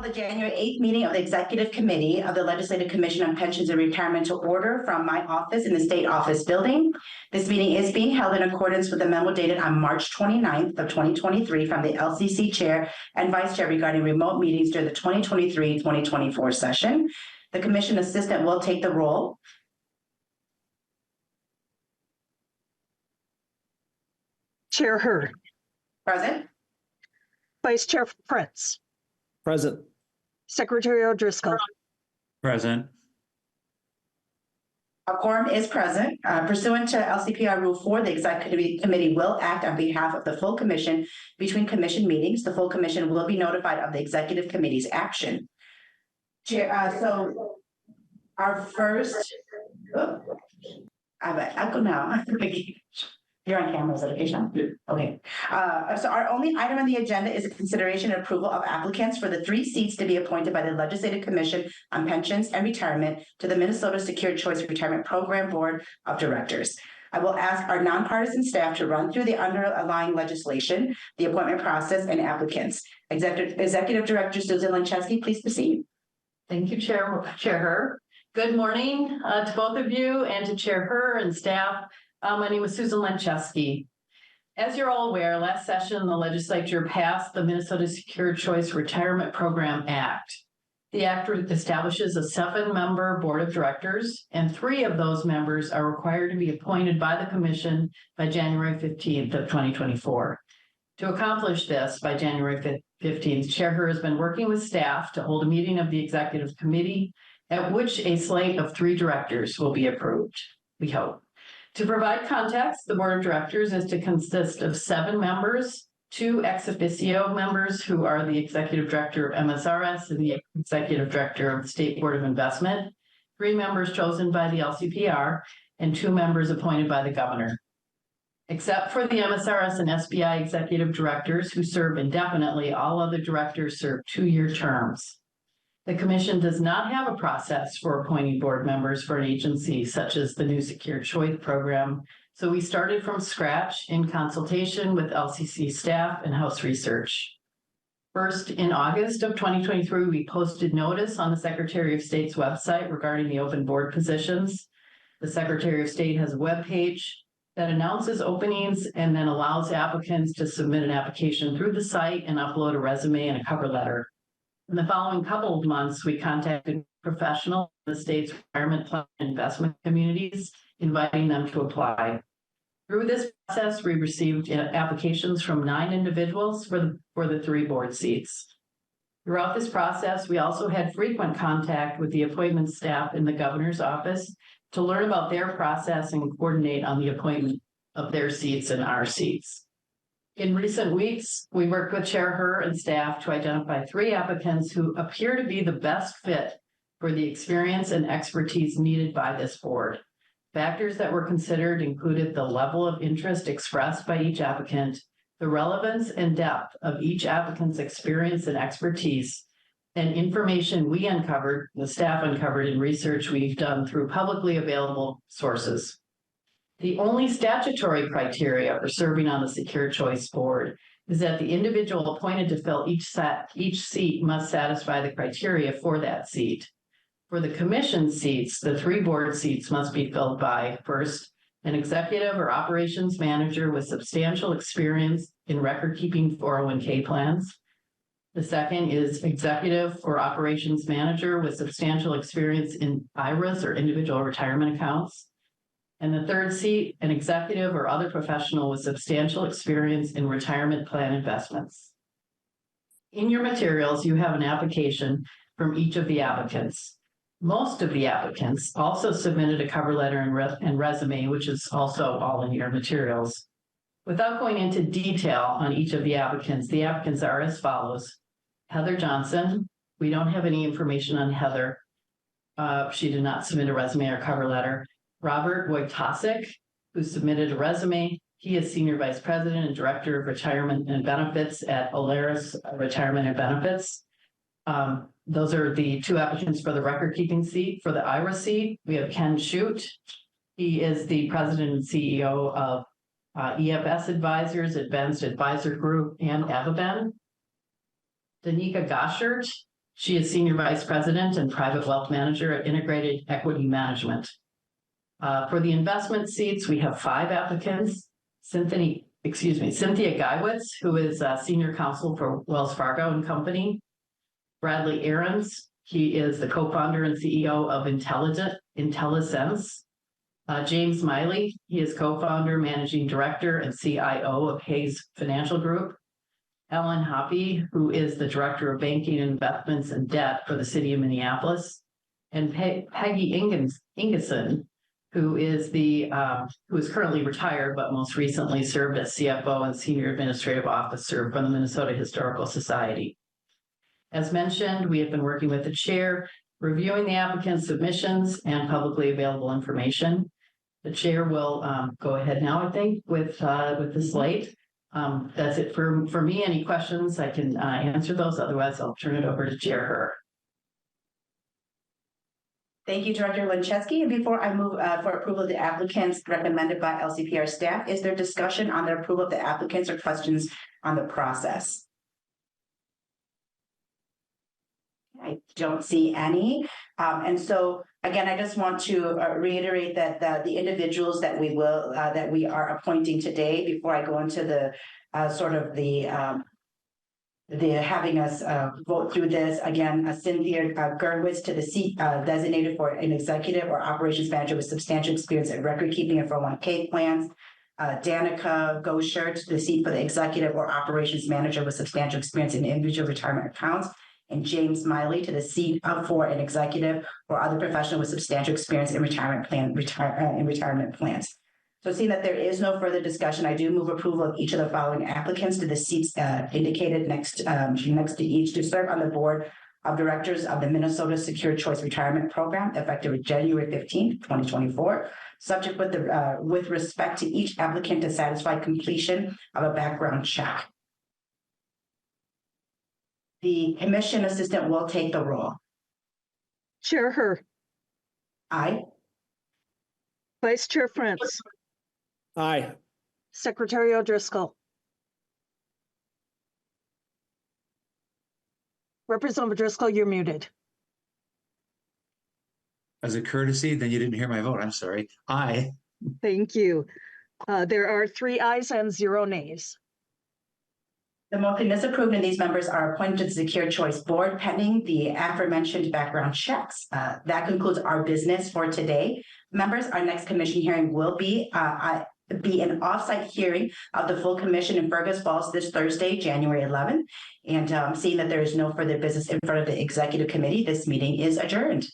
the January 8th meeting of the Executive Committee of the Legislative Commission on Pensions and Retirement to order from my office in the State Office Building. This meeting is being held in accordance with the memo dated on March 29th of 2023 from the LCC Chair and Vice Chair regarding remote meetings during the 2023-2024 session. The Commission Assistant will take the roll. Chair Hurd. Present. Vice Chair Prince. Present. Secretary O'Driscoll. Present. A quorum is present. Pursuant to LCPR Rule 4, the Executive Committee will act on behalf of the full Commission between Commission meetings. The full Commission will be notified of the Executive Committee's action. Chair, so our first, I have an echo now. You're on camera, is that okay, Sean? Yeah. Okay. So our only item on the agenda is a consideration and approval of applicants for the 3 seats to be appointed by the Legislative Commission on Pensions and Retirement to the Minnesota Secure Choice Retirement Program Board of Directors. I will ask our nonpartisan staff to run through the underlying legislation, the appointment process, and applicants. Executive Director Susan Lenczewski, please proceed. Thank you, Chair Hurd. Good morning to both of you and to Chair Hurd and staff. My name is Susan Lenczewski. As you're all aware, last session, the legislature passed the Minnesota Secure Choice Retirement Program Act. The act establishes a 7-member board of directors, and 3 of those members are required to be appointed by the commission by January 15th of 2024. To accomplish this by January 15th, Chair Hurd has been working with staff to hold a meeting of the executive committee at which a slate of 3 directors will be approved, we hope. To provide context, the board of directors is to consist of 7 members, 2 ex officio members who are the executive director of MSRS and the executive director of the State Board of Investment, 3 members chosen by the LCPR, and 2 members appointed by the governor. Except for the MSRS and SBI executive directors who serve indefinitely, all other directors serve 2-year terms. The commission does not have a process for appointing board members for an agency such as the new Secure Choice program, so we started from scratch in consultation with LCC staff and House Research. First, in August of 2023, we posted notice on the Secretary of State's website regarding the open board positions. The Secretary of State has a webpage that announces openings and then allows applicants to submit an application through the site and upload a resume and a cover letter. In the following couple of months, we contacted professionals in the state's retirement plan investment communities, inviting them to apply. Through this process, we received applications from 9 individuals for the 3 board seats. Throughout this process, we also had frequent contact with the appointment staff in the governor's office to learn about their process and coordinate on the appointment of their seats and our seats. In recent weeks, we worked with Chair Hurd and staff to identify 3 applicants who appear to be the best fit for the experience and expertise needed by this board. Factors that were considered included the level of interest expressed by each applicant, the relevance and depth of each applicant's experience and expertise, and information we uncovered, the staff uncovered in research we've done through publicly available sources. The only statutory criteria for serving on the Secure Choice Board is that the individual appointed to fill each seat must satisfy the criteria for that seat. For the commission seats, the 3 board seats must be filled by, first, an executive or operations manager with substantial experience in record-keeping 401k plans. The second is executive or operations manager with substantial experience in IRAs or individual retirement accounts. And the 3rd seat, an executive or other professional with substantial experience in retirement plan investments. In your materials, you have an application from each of the applicants. Most of the applicants also submitted a cover letter and resume, which is also all in your materials. Without going into detail on each of the applicants are as follows. Heather Johnson, we don't have any information on Heather. She did not submit a resume or cover letter. Robert Wojtasek, who submitted a resume. He is Senior Vice President and Director of Retirement and Benefits at Alaris Retirement and Benefits. Those are the 2 applicants for the record-keeping seat. For the IRA seat, we have Ken Shute. He is the President and CEO of EFS Advisors, Advanced Advisor Group, and Avaben. Danica Goshert, She is Senior Vice President and Private Wealth Manager at Integrated Equity Management. For the investment seats, we have 5 applicants. Cynthia Geiwitz, who is Senior Counsel for Wells Fargo and Company. Bradley Ahrens, he is the co-founder and CEO of IntelliSense. James Miley, he is co-founder, managing director, and CIO of Hayes Financial Group. Ellen Hoppy, who is the Director of Banking, Investments, and Debt for the City of Minneapolis. And Peggy Ingeson, who is currently retired, but most recently served as CFO and Senior Administrative Officer for the Minnesota Historical Society. As mentioned, we have been working with the chair, reviewing the applicant's submissions and publicly available information. The chair will go ahead now, I think, with the slate. That's it for me. Any questions? I can answer those. Otherwise, I'll turn it over to Chair Herr. Thank you, Director Lencheski. And before I move for approval of the applicants recommended by LCPR staff, is there discussion on the approval of the applicants or questions on the process? I don't see any. And so, again, I just want to reiterate that the individuals that we are appointing today, before I go into the having us vote through this, again, Cynthia Gurwitz to the seat designated for an executive or operations manager with substantial experience in record keeping and 401k plans. Danica Gosher to the seat for the executive or operations manager with substantial experience in individual retirement accounts. And James Miley to the seat for an executive or other professional with substantial experience in retirement plans. So seeing that there is no further discussion, I do move approval of each of the following applicants to the seats indicated next to each to serve on the board of directors of the Minnesota Secure Choice Retirement Program effective January 15th, 2024, subject with respect to each applicant to satisfy completion of a background check. The commission assistant will take the roll. Chair Herr. Aye. Vice Chair Prince. Aye. Secretary O'Driscoll. Representative O'Driscoll, you're muted. As a courtesy, then you didn't hear my vote. I'm sorry. Aye. Thank you. There are 3 ayes and 0 nays. The motion is approved and these members are appointed to the Secure Choice Board pending the aforementioned background checks. That concludes our business for today. Members, our next commission hearing will be an offsite hearing of the full commission in Fergus Falls this Thursday, January 11th. And seeing that there is no further business in front of the executive committee, this meeting is adjourned.